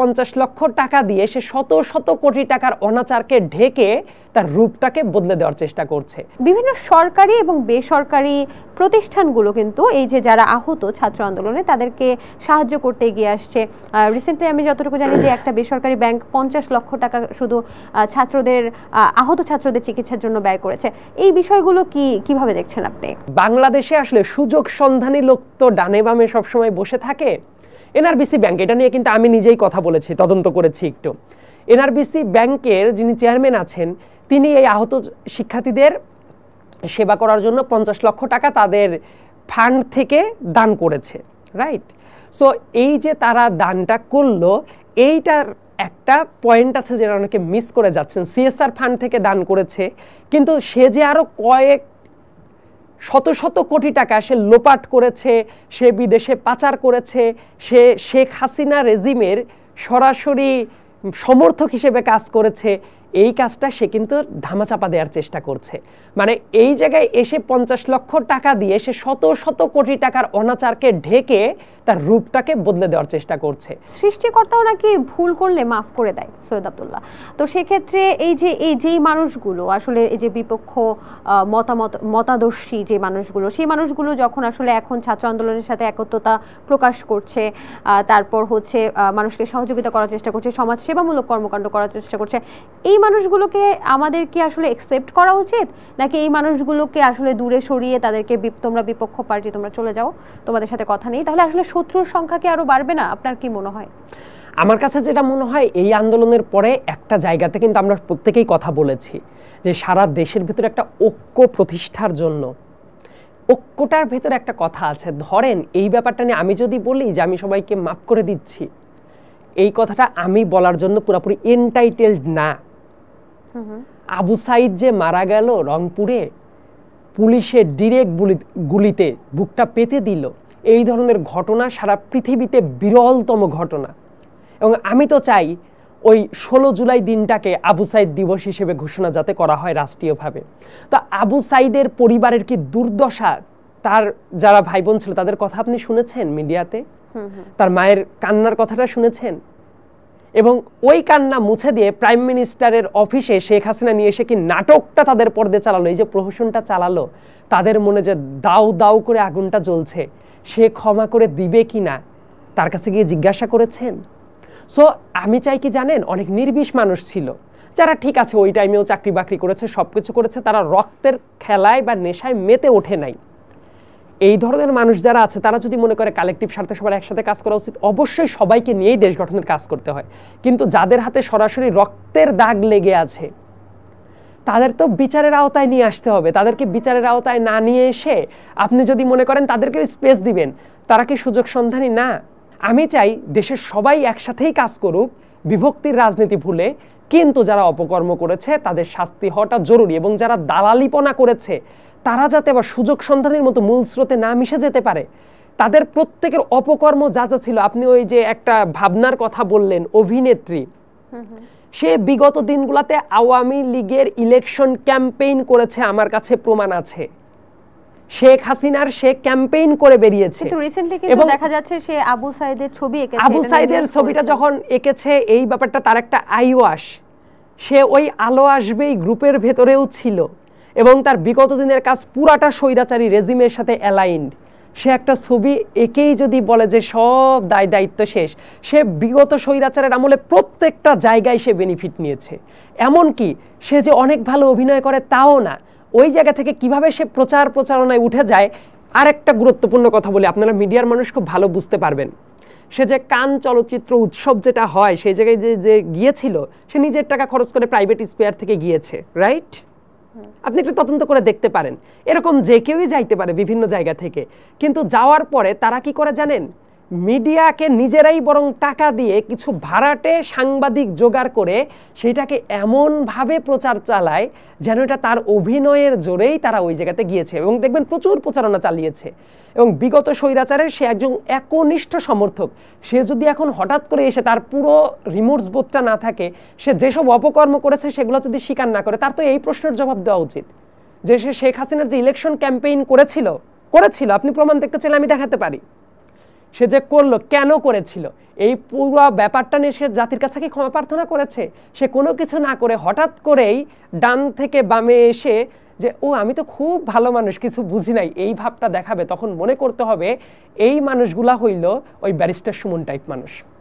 50 লক্ষ টাকা দিয়ে সে শত শত কোটি টাকার অনাচারকে ঢেকে তার রূপটাকে বদলে দেওয়ার চেষ্টা করছে। বিভিন্ন সরকারি এবং বেসরকারি প্রতিষ্ঠানগুলো কিন্তু এই যে যারা আহত ছাত্র আন্দোলনে তাদেরকে সাহায্য করতে এগিয়ে আসছে। রিসেন্টলি আমি যতটুকু জানি যে একটা বেসরকারি ব্যাংক 50 লক্ষ টাকা শুধু আহত ছাত্রদের চিকিৎসার জন্য ব্যয় করেছে। এই বিষয়গুলো কিভাবে দেখছেন আপনি? বাংলাদেশে আসলে সুযোগ সন্ধানী লোক তো ডানে বামে সবসময় বসে থাকে। এনআরবিসি ব্যাংক, এটা নিয়ে কিন্তু আমি নিজেই কথা বলেছি, তদন্ত করেছি একটু। এনআরবিসি ব্যাংকের যিনি চেয়ারম্যান আছেন তিনি এই আহত শিক্ষার্থীদের সেবা করার জন্য 50 লক্ষ টাকা তাদের ফান্ড থেকে দান করেছে, রাইট? সো এই যে তারা দানটা করলো, এইটার একটা পয়েন্ট আছে যেটা অনেকে মিস করে যাচ্ছেন। সিএসআর ফান্ড থেকে দান করেছে, কিন্তু সে যে আরো কয়েক শত শত কোটি টাকা সে লোপাট করেছে, সে বিদেশে পাচার করেছে, সে শেখ হাসিনা রেজিমের সরাসরি সমর্থক হিসেবে কাজ করেছে, এই কাজটা সে কিন্তু ধামাচাপা দেওয়ার চেষ্টা করছে। মানে এই জায়গায় এসে 50 লক্ষ টাকা দিয়ে সে শত শত কোটি টাকার অনাচারকে ঢেকে তার রূপটাকে বদলে দেওয়ার চেষ্টা করছে। সৃষ্টিকর্তাও নাকি ভুল করলে মাফ করে দেয় সৈয়দ আব্দুল্লাহ। তো সেক্ষেত্রে যেই মানুষগুলো আসলে এই যে বিপক্ষ মতাদর্শী যে মানুষগুলো, সেই মানুষগুলো যখন আসলে এখন ছাত্র আন্দোলনের সাথে একত্রতা প্রকাশ করছে, তারপর হচ্ছে মানুষকে সহযোগিতা করার চেষ্টা করছে, সমাজ সেবামূলক কর্মকাণ্ড করার চেষ্টা করছে, এই মানুষগুলোকে আমাদের কি আসলে অ্যাকসেপ্ট করা উচিত, নাকি এই মানুষগুলোকে আসলে দূরে সরিয়ে তাদেরকে তোমরা বিপক্ষ পার্টি, তোমরা চলে যাও, তোমাদের সাথে কথা নেই? তাহলে আসলে শত্রুর সংখ্যা কি আরো বাড়বে না? আপনার কি মনে হয়? আমার কাছে যেটা মনে হয়, এই আন্দোলনের পরে একটা জায়গাতে কিন্তু আমরা প্রত্যেকেই কথা বলেছি যে সারা দেশের ভিতরে একটা ঐক্য প্রতিষ্ঠার জন্য, ঐক্যটার ভেতরে একটা কথা আছে। ধরেন এই ব্যাপারটা নিয়ে আমি যদি বলি যে আমি সবাইকে মাফ করে দিচ্ছি, এই কথাটা আমি বলার জন্য পুরোপুরি এন্টাইটেলড না। আবু সাইদ যে মারা গেল রংপুরে, পুলিশের ডিরেক্ট গুলিতে বুকটা পেতে দিল, এই ধরনের ঘটনা সারা পৃথিবীতে বিরলতম ঘটনা। এবং আমি তো চাই ওই 16 জুলাই দিনটাকে আবু সাইদ দিবস হিসেবে ঘোষণা যাতে করা হয় রাষ্ট্রীয়ভাবে। তো আবু সাইদের পরিবারের কি দুর্দশা, তার যারা ভাই বোন ছিল তাদের কথা আপনি শুনেছেন মিডিয়াতে? তার মায়ের কান্নার কথাটা শুনেছেন? এবং ওই কান্না মুছে দিয়ে প্রাইম মিনিস্টারের অফিসে শেখ হাসিনা নিয়ে এসে কি নাটকটা তাদের পর্দে চালালো, এই যে প্রহসনটা চালালো, তাদের মনে যে দাউ দাউ করে আগুনটা জ্বলছে, সে ক্ষমা করে দিবে কি না তার কাছে গিয়ে জিজ্ঞাসা করেছেন? সো আমি চাই কি জানেন, অনেক নির্বিষ মানুষ ছিল যারা ঠিক আছে ওই টাইমেও চাকরি বাকরি করেছে, সবকিছু করেছে, তারা রক্তের খেলায় বা নেশায় মেতে ওঠে নাই। এই ধরনের মানুষ যারা আছে তারা যদি মনে করে কালেকটিভ স্বার্থে সবার একসাথে কাজ করা উচিত, অবশ্যই সবাইকে নিয়েই দেশ গঠনের কাজ করতে হয়। কিন্তু যাদের হাতে সরাসরি রক্তের দাগ লেগে আছে তাদের তো বিচারের আওতায় নিয়ে আসতে হবে। তাদেরকে বিচারের আওতায় না নিয়ে এসে আপনি যদি মনে করেন তাদেরকে স্পেস দিবেন, তারা কি সুযোগ সন্ধানী না? আমি চাই দেশের সবাই একসাথেই কাজ করুক, বিভক্তির রাজনীতি ভুলে, কিন্তু যারা অপকর্ম করেছে তাদের শাস্তি হওয়াটা জরুরি। এবং যারা দালালিপনা করেছে তারা যাতে আবার সুযোগ সন্ধানের মতো মূল স্রোতে না মিশে যেতে পারে। তাদের প্রত্যেকের অপকর্ম যা যা ছিল, আপনি ওই যে একটা ভাবনার কথা বললেন, অভিনেত্রী, সে বিগত দিনগুলোতে আওয়ামী লীগের ইলেকশন ক্যাম্পেইন করেছে, আমার কাছে প্রমাণ আছে। শেখ হাসিনার সে ক্যাম্পেইন করে বেরিয়েছে। কিন্তু রিসেন্টলি কিন্তু দেখা যাচ্ছে সে আবু সাইদের ছবি এঁকেছে। আবু সাইদের ছবিটা যখন এঁকেছে, এই ব্যাপারটা তার একটা আইওয়াশ, সে ওই আলো আসবেই গ্রুপের ভেতরেও ছিল এবং তার বিগত দিনের কাজ পুরাটা স্বৈরাচারী রেজিমের সাথে অ্যালাইন্ড। সে একটা ছবি একেই যদি বলে যে সব দায়িত্ব শেষ, সে বিগত স্বৈরাচারের আমলে প্রত্যেকটা জায়গায় সে বেনিফিট নিয়েছে। এমনকি সে যে অনেক ভালো অভিনয় করে তাও না, ওই জায়গা থেকে কিভাবে সে প্রচারণায় উঠে যায়। আর একটা গুরুত্বপূর্ণ কথা বলি, আপনারা মিডিয়ার মানুষ খুব ভালো বুঝতে পারবেন। সে যে কান চলচ্চিত্র উৎসব যেটা হয় সেই জায়গায় যে গিয়েছিল, সে নিজের টাকা খরচ করে প্রাইভেট স্পেয়ার থেকে গিয়েছে, রাইট? আপনি একটু তদন্ত করে দেখতে পারেন, এরকম যে কেউই যাইতে পারে বিভিন্ন জায়গা থেকে। কিন্তু যাওয়ার পরে তারা কি করে জানেন, মিডিয়াকে নিজেরাই বরং টাকা দিয়ে কিছু ভাড়াটে সাংবাদিক জোগাড় করে সেটাকে এমনভাবে প্রচার চালায় যেন এটা তার অভিনয়ের জোরেই তারা ওই জায়গাতে গিয়েছে। এবং দেখবেন প্রচুর প্রচারণা চালিয়েছে। এবং বিগত স্বৈরাচারের সে একজন একনিষ্ঠ সমর্থক। সে যদি এখন হঠাৎ করে এসে তার পুরো রিমোর্স বোধটা না থাকে, সে যেসব অপকর্ম করেছে সেগুলো যদি স্বীকার না করে, তার তো এই প্রশ্নের জবাব দেওয়া উচিত যে সে শেখ হাসিনার যে ইলেকশন ক্যাম্পেইন করেছিল, আপনি প্রমাণ দেখতে চাইলে আমি দেখাতে পারি। সে যে করলো কেন করেছিল, এই পুরো ব্যাপারটা নিয়ে সে জাতির কাছে কি ক্ষমা প্রার্থনা করেছে? সে কোনো কিছু না করে হঠাৎ করেই ডান থেকে বামে এসে যে ও আমি তো খুব ভালো মানুষ, কিছু বুঝি নাই, এই ভাবটা দেখাবে। তখন মনে করতে হবে এই মানুষগুলা হইল ওই ব্যারিস্টার সুমন টাইপ মানুষ।